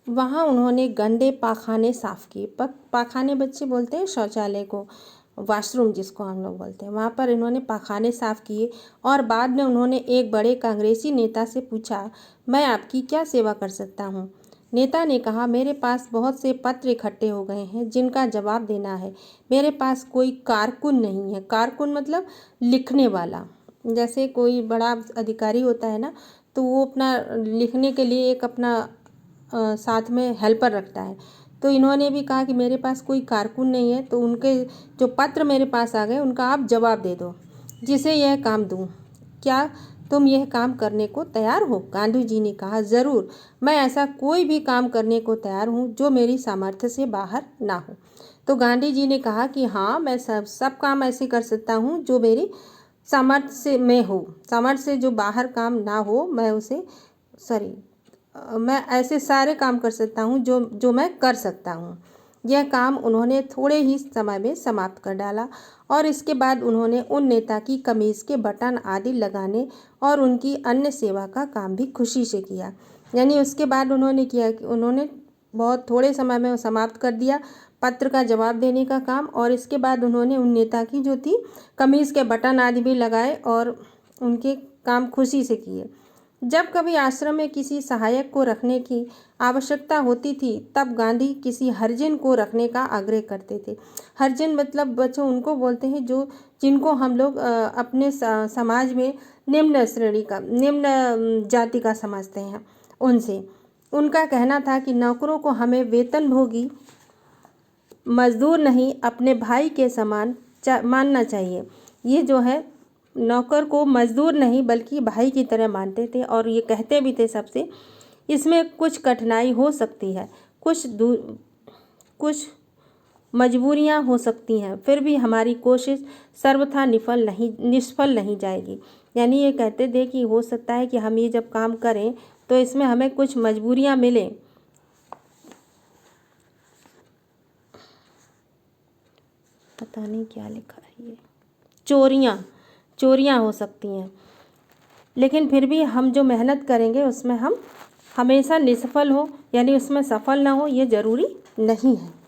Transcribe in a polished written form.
वहाँ उन्होंने गंदे पाखाने साफ़ किए। पाखाने बच्चे बोलते हैं शौचालय को, वॉशरूम जिसको हम लोग बोलते हैं। वहाँ पर इन्होंने पाखाने साफ़ किए और बाद में उन्होंने एक बड़े कांग्रेसी नेता से पूछा, मैं आपकी क्या सेवा कर सकता हूँ। नेता ने कहा, मेरे पास बहुत से पत्र इकट्ठे हो गए हैं जिनका जवाब देना है। मेरे पास कोई कारकुन नहीं है। कारकुन मतलब लिखने वाला। जैसे कोई बड़ा अधिकारी होता है ना, तो वो अपना लिखने के लिए एक अपना साथ में हेल्पर रखता है। तो इन्होंने भी कहा कि मेरे पास कोई कारकुन नहीं है, तो उनके जो पत्र मेरे पास आ गए उनका आप जवाब दे दो, जिसे यह काम दूँ। क्या तुम यह काम करने को तैयार हो? गांधी जी ने कहा, ज़रूर, मैं ऐसा कोई भी काम करने को तैयार हूँ जो मेरी सामर्थ्य से बाहर ना हो। तो गांधी जी ने कहा कि हाँ, मैं सब काम ऐसे कर सकता हूँ जो मेरी सामर्थ्य से में हो, सामर्थ्य से जो बाहर काम ना हो, मैं ऐसे सारे काम कर सकता हूँ जो मैं कर सकता हूँ। यह काम उन्होंने थोड़े ही समय में समाप्त कर डाला और इसके बाद उन्होंने उन नेता की कमीज़ के बटन आदि लगाने और उनकी अन्य सेवा का काम भी खुशी से किया। यानी उसके बाद उन्होंने किया कि उन्होंने बहुत थोड़े समय में समाप्त कर दिया पत्र का जवाब देने का काम, और इसके बाद उन्होंने उन नेता की जो थी कमीज़ के बटन आदि भी लगाए और उनके काम खुशी से किए। जब कभी आश्रम में किसी सहायक को रखने की आवश्यकता होती थी, तब गांधी किसी हरिजन को रखने का आग्रह करते थे। हरिजन मतलब बच्चों उनको बोलते हैं जिनको हम लोग अपने समाज में निम्न जाति का समझते हैं। उनका कहना था कि नौकरों को हमें वेतनभोगी मजदूर नहीं, अपने भाई के समान मानना चाहिए। ये जो है, नौकर को मजदूर नहीं बल्कि भाई की तरह मानते थे और ये कहते भी थे सबसे, इसमें कुछ कठिनाई हो सकती है, कुछ मजबूरियां हो सकती हैं, फिर भी हमारी कोशिश सर्वथा निष्फल नहीं जाएगी। यानी ये कहते थे कि हो सकता है कि हम ये जब काम करें तो इसमें हमें कुछ मजबूरियां मिलें। पता नहीं क्या लिखा है ये, चोरियां हो सकती हैं, लेकिन फिर भी हम जो मेहनत करेंगे उसमें हम हमेशा निष्फल हो, यानी उसमें सफल ना हो, ये ज़रूरी नहीं है।